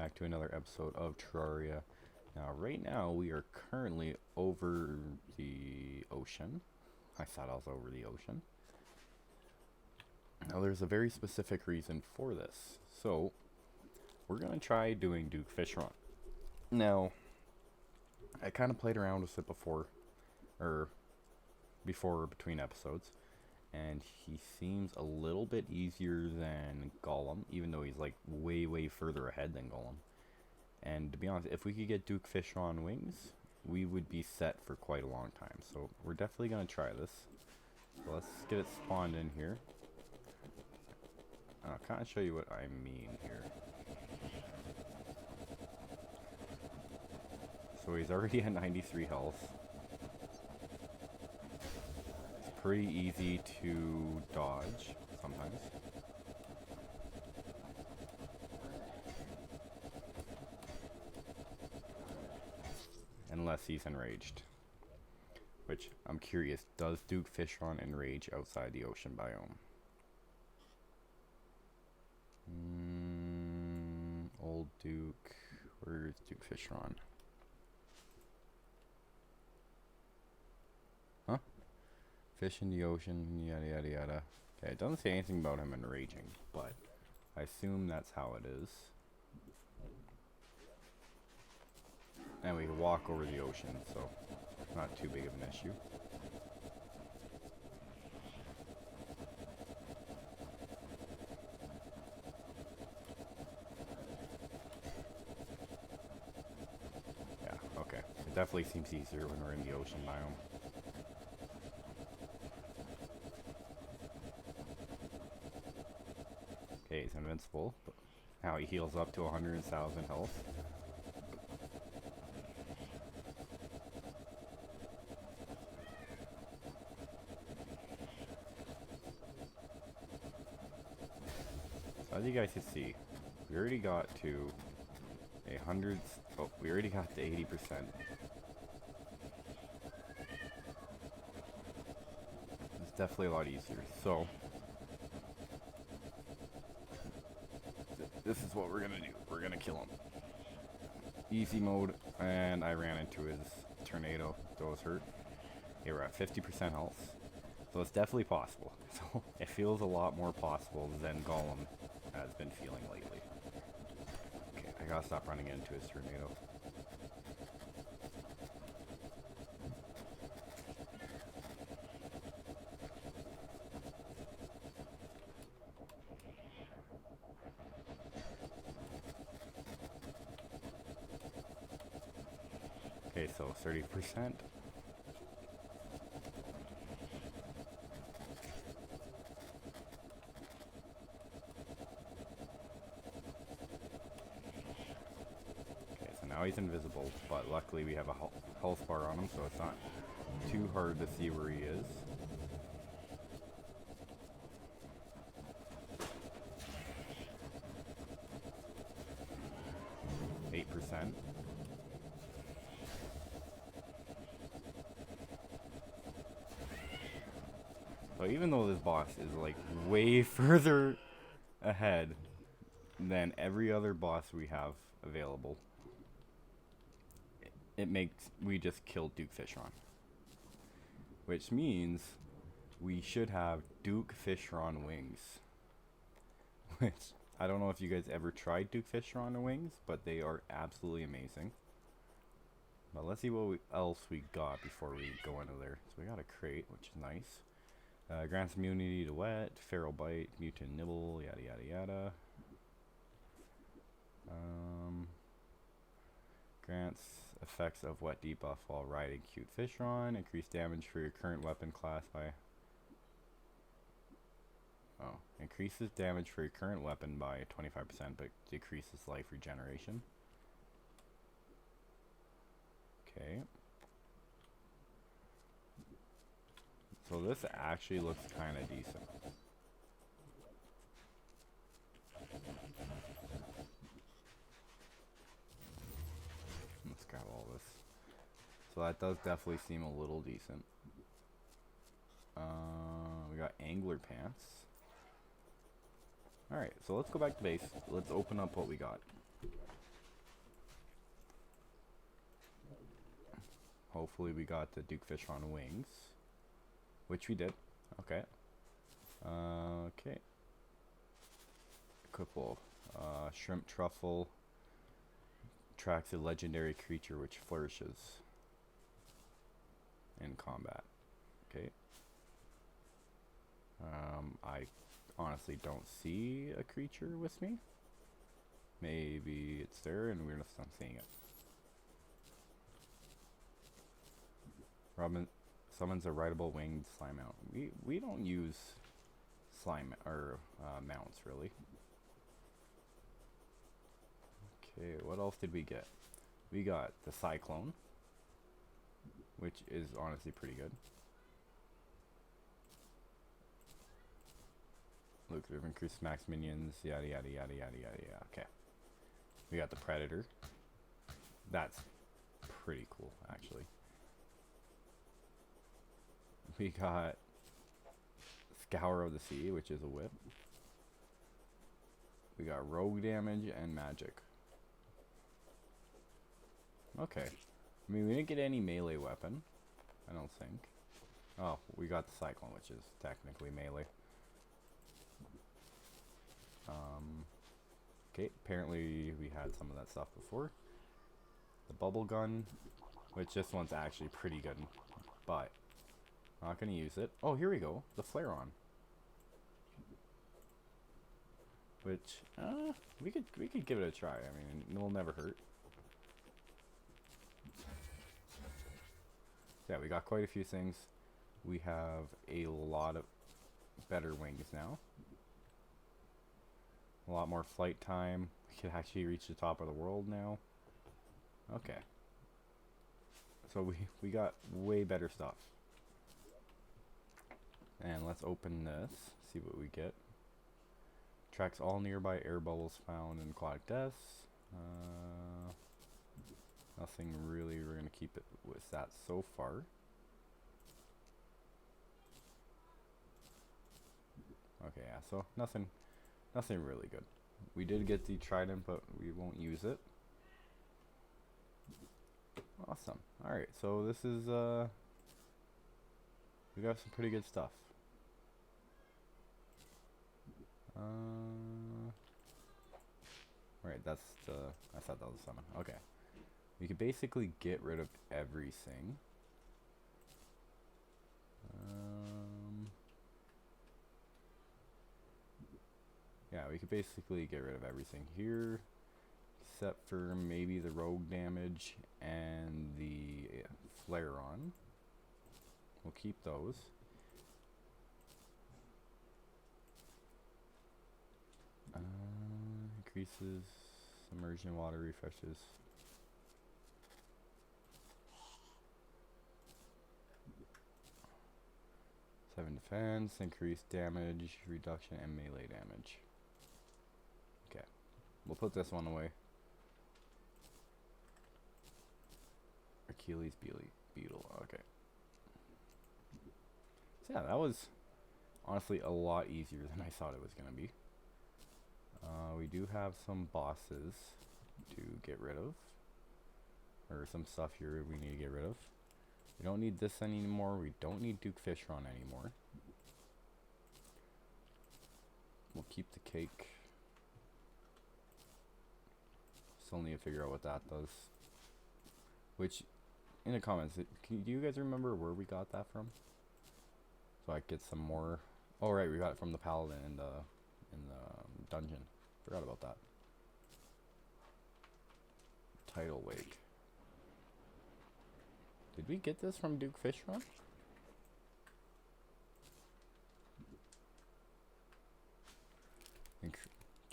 back to another episode of Terraria. Now, right now, we are currently over the ocean. I thought I was over the ocean. Now, there's a very specific reason for this. So, we're going to try doing Duke Fishron. Now, I kind of played around with it before between episodes. And he seems a little bit easier than Golem, even though he's like way further ahead than Golem. And to be honest, if we could get Duke Fishron wings, we would be set for quite a long time. So we're definitely going to try this. So let's get it spawned in here. I'll kind of show you what I mean here. So he's already at 93 health. Pretty easy to dodge sometimes. Unless he's enraged. Which, I'm curious, does Duke Fishron enrage outside the ocean biome? Old Duke. Where's Duke Fishron? Huh? Fish in the ocean, yada yada yada. Okay, it doesn't say anything about him enraging, but I assume that's how it is. And we can walk over the ocean, so not too big of an issue. Yeah, okay. It definitely seems easier when we're in the ocean biome. Okay, he's invincible. Now he heals up to 100,000 health. So as you guys can see, we already got to we already got to 80%. It's definitely a lot easier. So this is what we're gonna do. We're gonna kill him. Easy mode, and I ran into his tornado. Those hurt. Okay, we're at 50% health. So it's definitely possible. So it feels a lot more possible than Golem has been feeling lately. Okay, I gotta stop running into his tornado. Okay, so 30%. Okay, so now he's invisible, but luckily we have a health bar on him, so it's not too hard to see where he is. %. So even though this boss is like way further ahead than every other boss we have available, it makes we just killed Duke Fishron. Which means we should have Duke Fishron wings. Which, I don't know if you guys ever tried Duke Fishron wings, but they are absolutely amazing. But let's see what else we got before we go into there. So we got a crate, which is nice. Grants immunity to wet, feral bite, mutant nibble, yada yada yada. Grants effects of wet debuff while riding cute Fishron. Increase damage for your current weapon class by... Oh, increases damage for your current weapon by 25%, but decreases life regeneration. Okay. So this actually looks kind of decent. Let's grab all this. So that does definitely seem a little decent. We got angler pants. Alright, so let's go back to base. Let's open up what we got. Hopefully we got the Duke Fishron wings, which we did. Okay. Okay. Couple. Shrimp truffle. Tracks a legendary creature which flourishes in combat. Okay. I honestly don't see a creature with me. Maybe it's there and we're just not seeing it. Robin summons a rideable winged slime mount. We don't use slime or mounts really. Okay, what else did we get? We got the Cyclone, which is honestly pretty good. Look, we've increased max minions, yada yada yada yada yada yada. Okay. We got the Predator. That's pretty cool, actually. We got Scour of the Sea, which is a whip. We got rogue damage and magic. Okay. I mean, we didn't get any melee weapon, I don't think. Oh, we got the Cyclone, which is technically melee. Okay, apparently we had some of that stuff before. The bubble gun, which this one's actually pretty good, but not gonna use it. Oh, here we go, the Flareon, which we could give it a try. I mean, it will never hurt. Yeah, we got quite a few things. We have a lot of better wings now. A lot more flight time. We can actually reach the top of the world now. Okay. So we got way better stuff. And let's open this. See what we get. Tracks all nearby air bubbles found in aquatic deaths. Nothing really. We're going to keep it with that so far. Okay, yeah, so nothing really good. We did get the trident, but we won't use it. Awesome. Alright, so this is, we got some pretty good stuff. Right, I thought that was a summon. Okay. We could basically get rid of everything. Yeah, we could basically get rid of everything here, except for maybe the rogue damage and the Flareon. We'll keep those. Increases submersion water, refreshes. Seven defense, increased damage, reduction, and melee damage. Okay, we'll put this one away. Achilles beetle. Okay. So yeah, that was honestly a lot easier than I thought it was gonna be. We do have some bosses to get rid of, or some stuff here we need to get rid of. We don't need this anymore. We don't need Duke Fishron anymore. We'll keep the cake. Still need to figure out what that does. Which, in the comments, do you guys remember where we got that from? So I get some more. Oh right, we got it from the paladin in the dungeon. Forgot about that. Tidal Wake. Did we get this from Duke Fishron?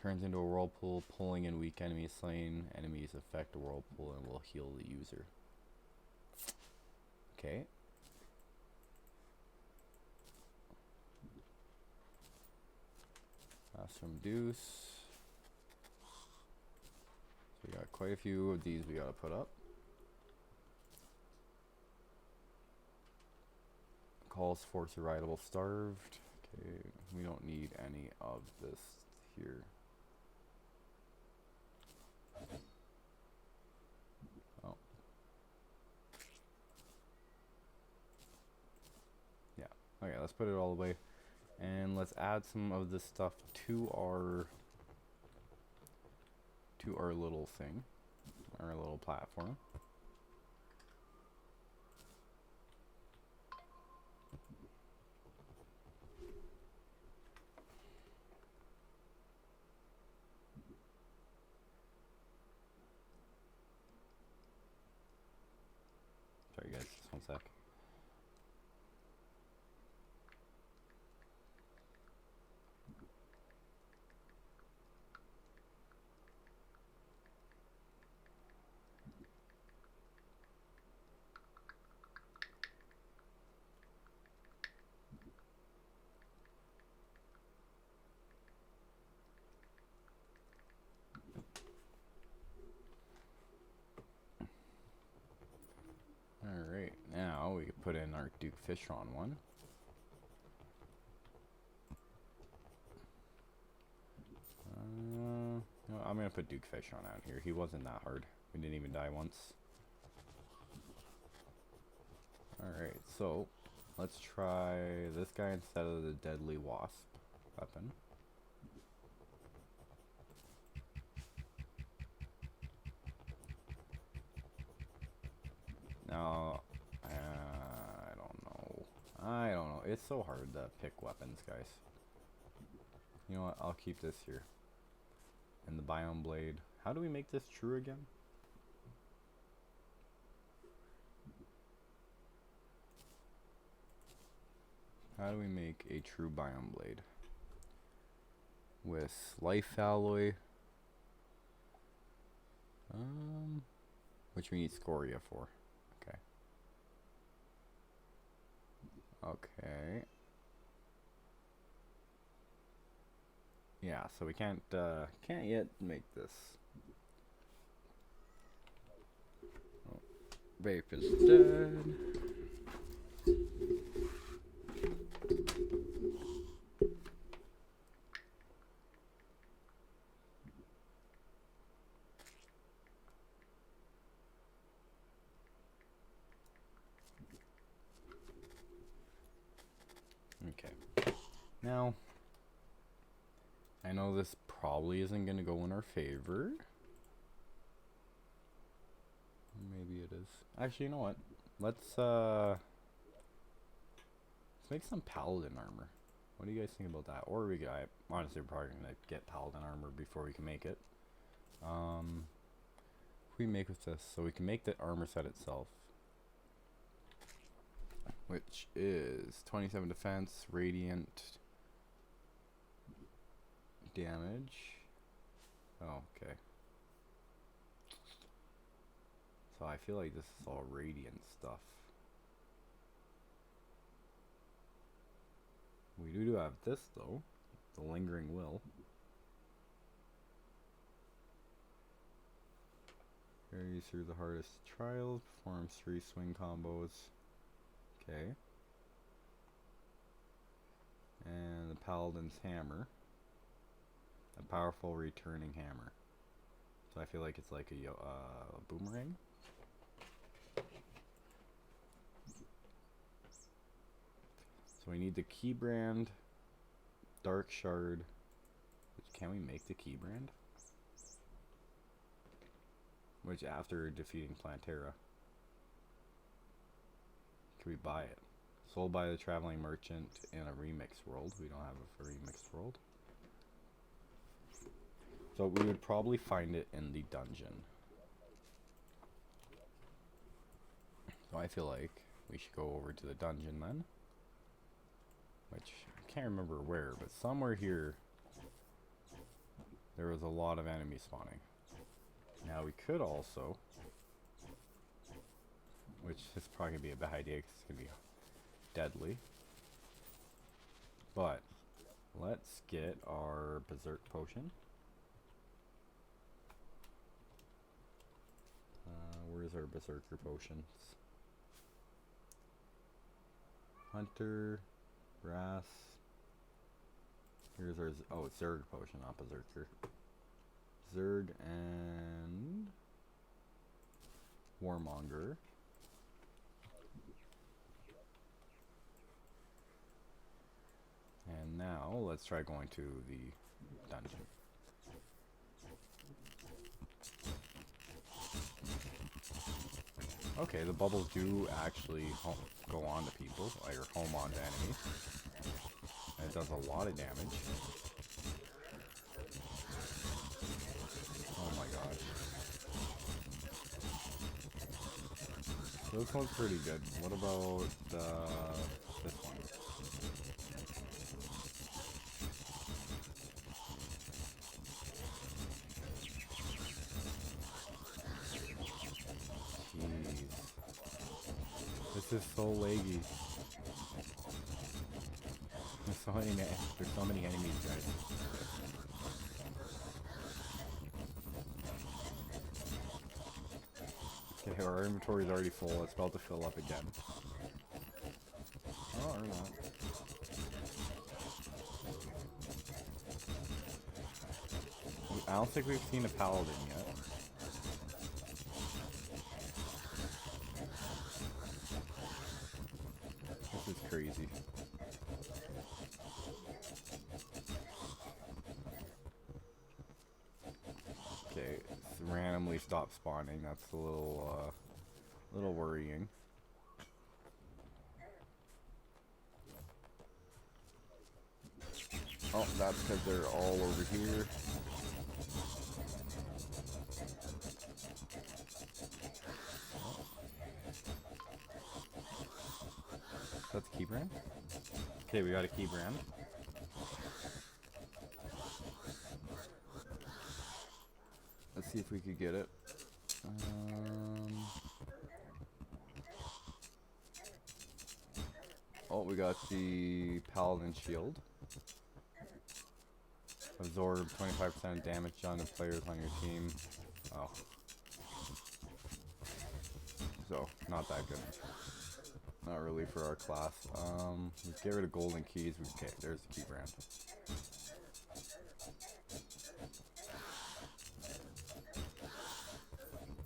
Turns into a whirlpool, pulling in weak enemies. Slain enemies affect the whirlpool and will heal the user. Okay. From Deuce. So we got quite a few of these we gotta put up. Calls force a rideable starved. Okay, we don't need any of this here. Oh. Okay, let's put it all away. And let's add some of this stuff to our little thing, our little platform. Sorry guys, just one sec. Alright, now we can put in our Duke Fishron one. No, I'm gonna put Duke Fishron out here. He wasn't that hard. We didn't even die once. Alright, so let's try this guy instead of the deadly wasp weapon. Now, I don't know. I don't know. It's so hard to pick weapons, guys. You know what? I'll keep this here. And the Pbone Blade. How do we make this true again? How do we make a true Pbone Blade? With life alloy. Which we need scoria for. Okay. Okay. Yeah, so we can't yet make this. Oh, Vape is dead. Okay. Now, I know this probably isn't going to go in our favor. Maybe it is. Actually, you know what? Let's make some paladin armor. What do you guys think about that? Or we could, honestly, we're probably going to get paladin armor before we can make it. If we make with this, so we can make the armor set itself, which is 27 defense, radiant damage. Oh, okay. So I feel like this is all radiant stuff. We do have this though, the lingering will. Carries through the hardest trials, performs 3 swing combos. Okay. And the Paladin's Hammer. A powerful returning hammer. So I feel like it's like a boomerang. So we need the key brand, dark shard. Can we make the key brand? Which after defeating Plantera. Can we buy it? Sold by the traveling merchant in a remix world. We don't have a remix world. So we would probably find it in the dungeon. So I feel like we should go over to the dungeon then. Which, I can't remember where, but somewhere here there was a lot of enemies spawning. Now we could also, which is probably going to be a bad idea because it's going to be deadly. But, let's get our Berserk Potion. Where's our Berserker Potions? Hunter, Brass. Here's our, oh, it's Zerg Potion, not Berserker. Zerg and Warmonger. let's try going to the dungeon. Okay, the bubbles do actually go on to people, or home on to enemies. And it does a lot of damage. Oh my gosh. This one's pretty good. What about this one? Jeez. This is so laggy. There's so many enemies, guys. Okay, our inventory is already full. It's about to fill up again. Oh, or not. I don't think we've seen a paladin yet. This is crazy. Okay, it's randomly stopped spawning. That's a little worrying. Oh, that's because they're all over here. That's a key brand? Okay, we got a key brand. Let's see if we could get it. Oh, we got the Paladin Shield. Absorb 25% damage on the players on your team. Oh. So, not that good. Not really for our class. Let's get rid of golden keys. Okay, there's the key brand.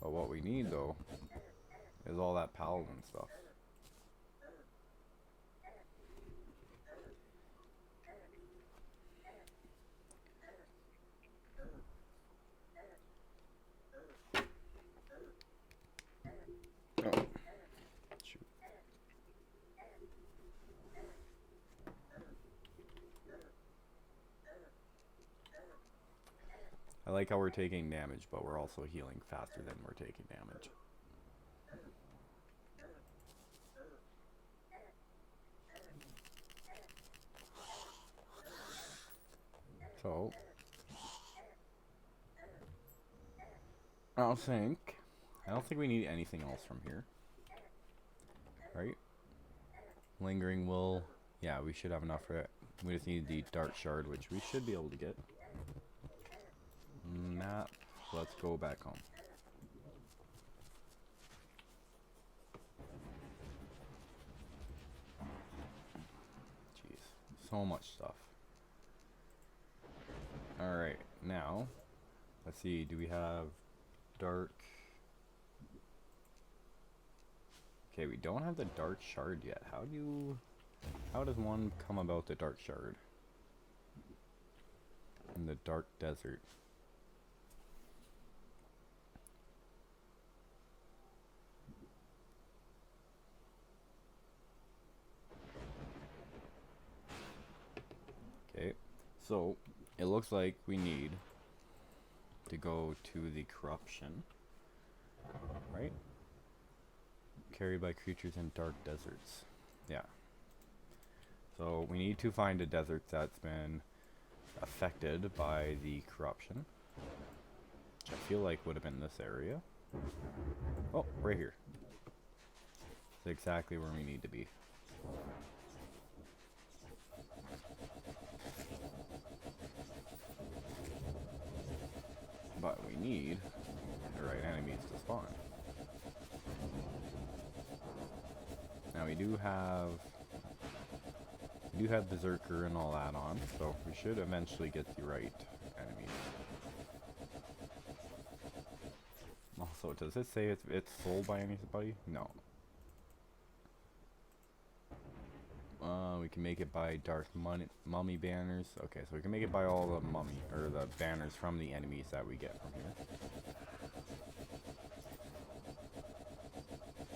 But what we need, though, is all that paladin stuff. Oh. Shoot. I like how we're taking damage, but we're also healing faster than we're taking damage. So, I don't think we need anything else from here. Right? Lingering will, yeah, we should have enough for it. We just need the Dark Shard, which we should be able to get. Map, let's go back home. Jeez, so much stuff. Alright, now, let's see, do we have dark? Okay, we don't have the Dark Shard yet. How does one come about the Dark Shard? In the Dark Desert. Okay, so it looks like we need to go to the corruption, right? Carried by creatures in dark deserts. Yeah. So we need to find a desert that's been affected by the corruption. Which I feel like would have been this area. Oh, right here. It's exactly where we need to be. But we need the right enemies to spawn. Now we do have Berserker and all that on, so we should eventually get the right enemies. Also, does it say it's sold by anybody? No. We can make it by dark mummy banners. Okay, so we can make it by all the mummy, or the banners from the enemies that we get from here.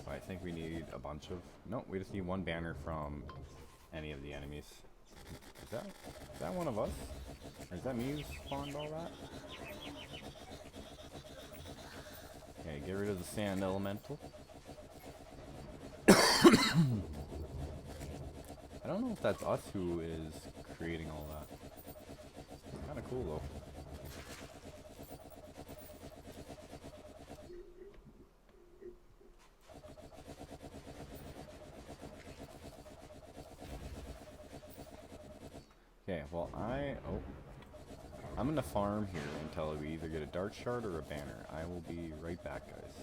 So I think we need a bunch of... No, we just need one banner from any of the enemies. Is that one of us? Or is that me who spawned all that? Okay, get rid of the sand elemental. I don't know if that's us who is creating all that. Kind of cool though. Okay, well I'm gonna farm here until we either get a dark shard or a banner. I will be right back, guys.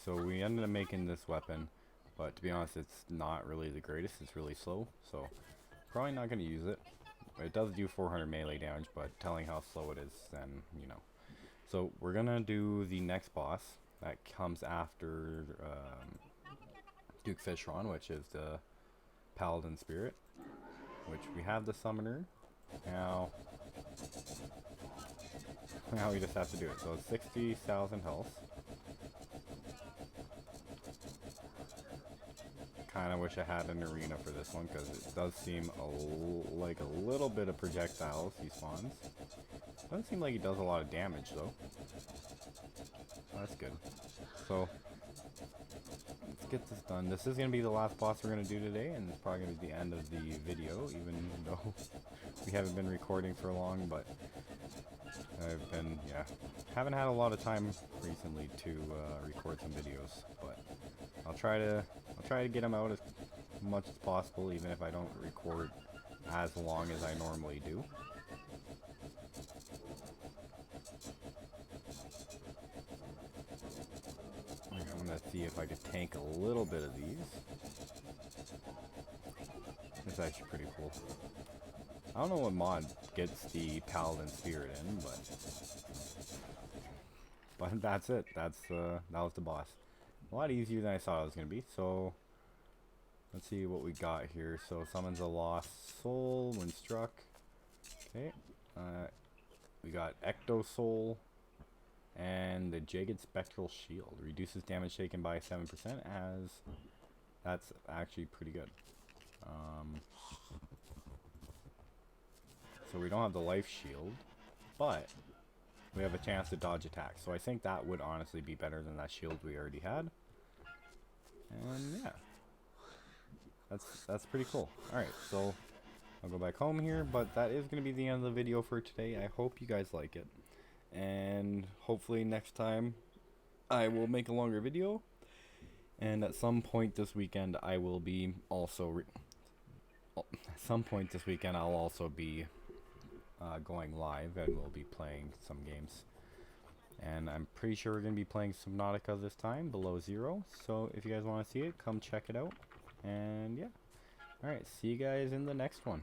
So we ended up making this weapon, but to be honest, it's not really the greatest. It's really slow, so probably not going to use it. It does do 400 melee damage, but telling how slow it is, then, you know. So we're going to do the next boss that comes after Duke Fishron, which is the Paladin Spirit, which we have the Summoner. Now we just have to do it. So it's 60,000 health. Kind of wish I had an arena for this one, because it does seem like a little bit of projectiles he spawns. Doesn't seem like he does a lot of damage though. So that's good. So let's get this done. This is going to be the last boss we're going to do today, and it's probably going to be the end of the video, even though we haven't been recording for long, but I've been, haven't had a lot of time recently to record some videos, but I'll try to get them out as much as possible, even if I don't record as long as I normally do. I'm gonna see if I could tank a little bit of these. It's actually pretty cool. I don't know what mod gets the Paladin Spirit in, but that's it. That was the boss. A lot easier than I thought it was gonna be. So let's see what we got here. So summons a lost soul when struck. Okay. We got Ecto Soul and the Jagged Spectral Shield. Reduces damage taken by 7% as that's actually pretty good. So we don't have the life shield, but we have a chance to dodge attacks. So I think that would honestly be better than that shield we already had. And yeah, that's pretty cool. Alright, so I'll go back home here, but that is going to be the end of the video for today. I hope you guys like it. And hopefully next time I will make a longer video. And at some point this weekend I will be also... at some point this weekend I'll also be going live and we'll be playing some games. And I'm pretty sure we're going to be playing Subnautica this time, Below Zero. So if you guys want to see it, come check it out. And yeah. Alright, see you guys in the next one.